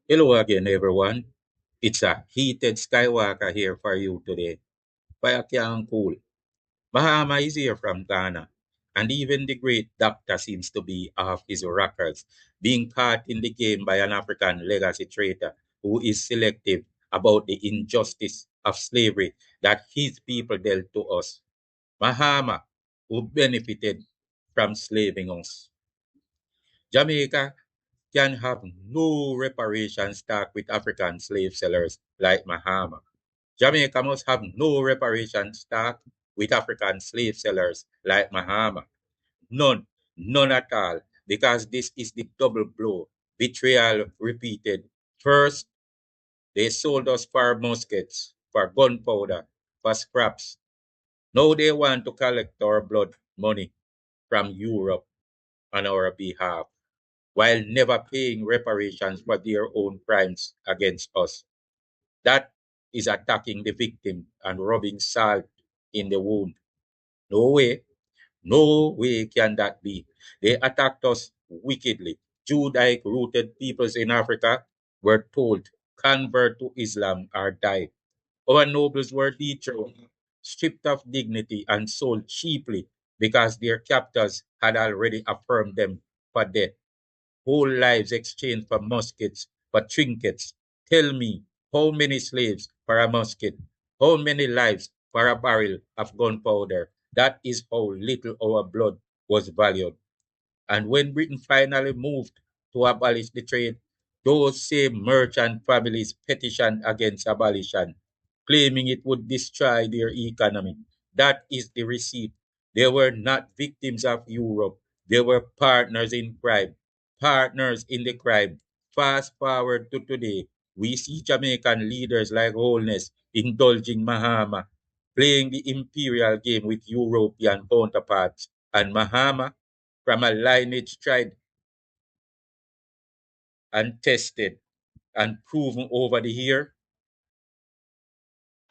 Hello again, everyone. It's a heated Skywalker here for you today. Fire can cool. Bahama is here from Ghana, and even the great doctor seems to be off his rockers, being caught in the game by an African legacy traitor who is selective about the injustice of slavery that his people dealt to us. Bahama, who benefited from slaving us. Jamaica can have no reparations talk with African slave sellers like Mahama. Jamaica must have no reparations talk with African slave sellers like Mahama. None, none at all, because this is the double blow. Betrayal repeated. First, they sold us for muskets, for gunpowder, for scraps. Now they want to collect our blood money from Europe on our behalf, while never paying reparations for their own crimes against us. That is attacking the victim and rubbing salt in the wound. No way, no way can that be. They attacked us wickedly. Judaic rooted peoples in Africa were told, convert to Islam or die. Our nobles were dethroned, stripped of dignity, and sold cheaply because their captors had already affirmed them for death. Whole lives exchanged for muskets, for trinkets. Tell me, how many slaves for a musket? How many lives for a barrel of gunpowder? That is how little our blood was valued. And when Britain finally moved to abolish the trade, those same merchant families petitioned against abolition, claiming it would destroy their economy. That is the receipt. They were not victims of Europe. They were partners in crime, partners in the crime. Fast forward to today, we see Jamaican leaders like Holness indulging Mahama, playing the imperial game with European counterparts. And Mahama, from a lineage tried and tested and proven over the year,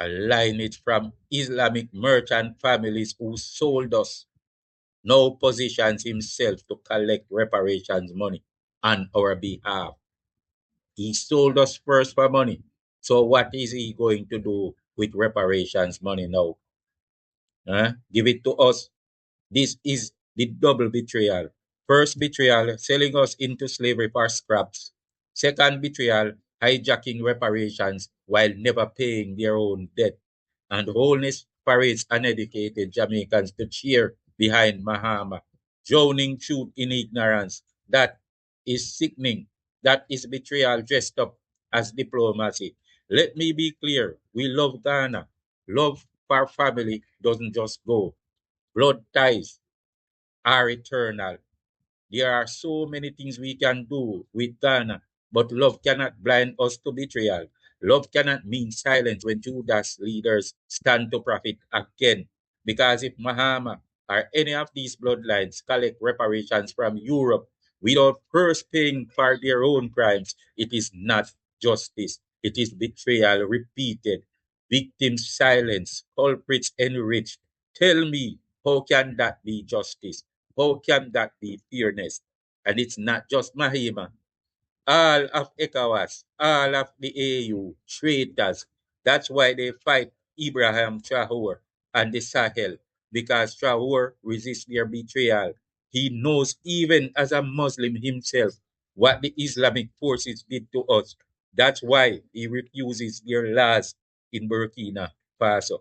a lineage from Islamic merchant families who sold us, now positions himself to collect reparations money on our behalf. He sold us first for money. So what is he going to do with reparations money now? Give it to us. This is the double betrayal. First betrayal, selling us into slavery for scraps. Second betrayal, hijacking reparations while never paying their own debt. And Wholeness parades uneducated Jamaicans to cheer behind Mahama, drowning truth in ignorance. That is sickening. That is betrayal dressed up as diplomacy. Let me be clear. We love Ghana. Love for family doesn't just go. Blood ties are eternal. There are so many things we can do with Ghana, but love cannot blind us to betrayal. Love cannot mean silence when Judas leaders stand to profit again. Because if Mahama or any of these bloodlines collect reparations from Europe without first paying for their own crimes, it is not justice. It is betrayal repeated. Victims silenced, culprits enriched. Tell me, how can that be justice? How can that be fairness? And it's not just Mahima. All of ECOWAS, all of the AU, traitors. That's why they fight Ibrahim Traore and the Sahel, because Traore resists their betrayal. He knows, even as a Muslim himself, what the Islamic forces did to us. That's why he refuses their laws in Burkina Faso.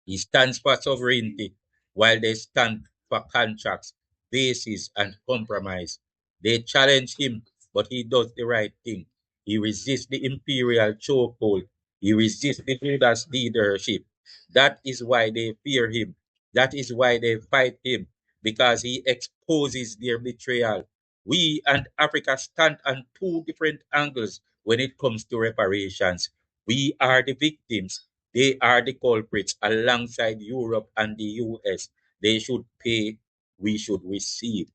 He stands for sovereignty while they stand for contracts, bases, and compromise. They challenge him, but he does the right thing. He resists the imperial chokehold. He resists the Judas leadership. That is why they fear him. That is why they fight him, because he exposes their betrayal. We and Africa stand on two different angles when it comes to reparations. We are the victims, they are the culprits alongside Europe and the US. They should pay, we should receive.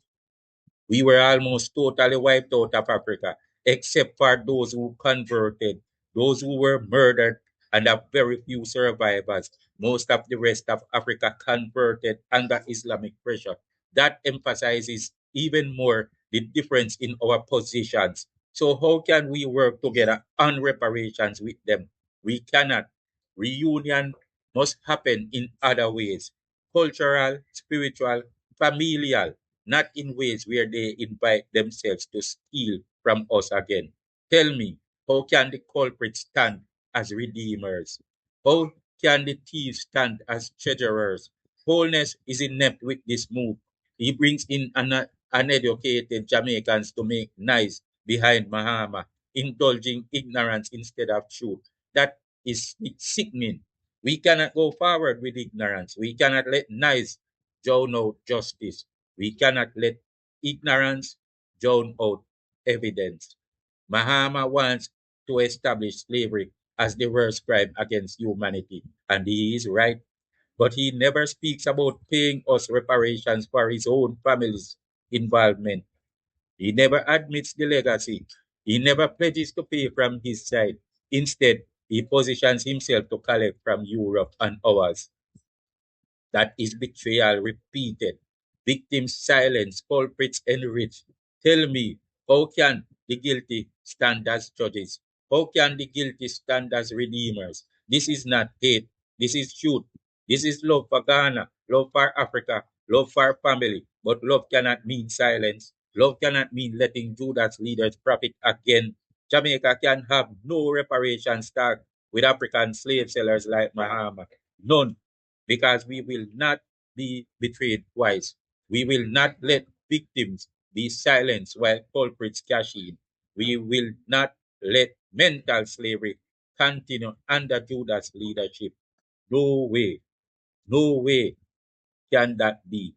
We were almost totally wiped out of Africa, except for those who converted, those who were murdered, and a very few survivors. Most of the rest of Africa converted under Islamic pressure. That emphasizes even more the difference in our positions. So how can we work together on reparations with them? We cannot. Reunion must happen in other ways: cultural, spiritual, familial, not in ways where they invite themselves to steal from us again. Tell me, how can the culprits stand as redeemers? How can the thieves stand as treasurers? Wholeness is inept with this move. He brings in uneducated Jamaicans to make nice behind Mahama, indulging ignorance instead of truth. That is sickening. We cannot go forward with ignorance. We cannot let nice drown out justice. We cannot let ignorance drown out evidence. Mahama wants to establish slavery as the worst crime against humanity, and he is right. But he never speaks about paying us reparations for his own family's involvement. He never admits the legacy. He never pledges to pay from his side. Instead, he positions himself to collect from Europe and ours. That is betrayal repeated. Victims silenced, culprits enriched. Tell me, how can the guilty stand as judges? How can the guilty stand as redeemers? This is not hate. This is truth. This is love for Ghana, love for Africa, love for family. But love cannot mean silence. Love cannot mean letting Judas leaders profit again. Jamaica can have no reparations tag with African slave sellers like Mahama. None, because we will not be betrayed twice. We will not let victims be silenced while culprits cash in. We will not let mental slavery continue under Judas' leadership. No way, no way can that be.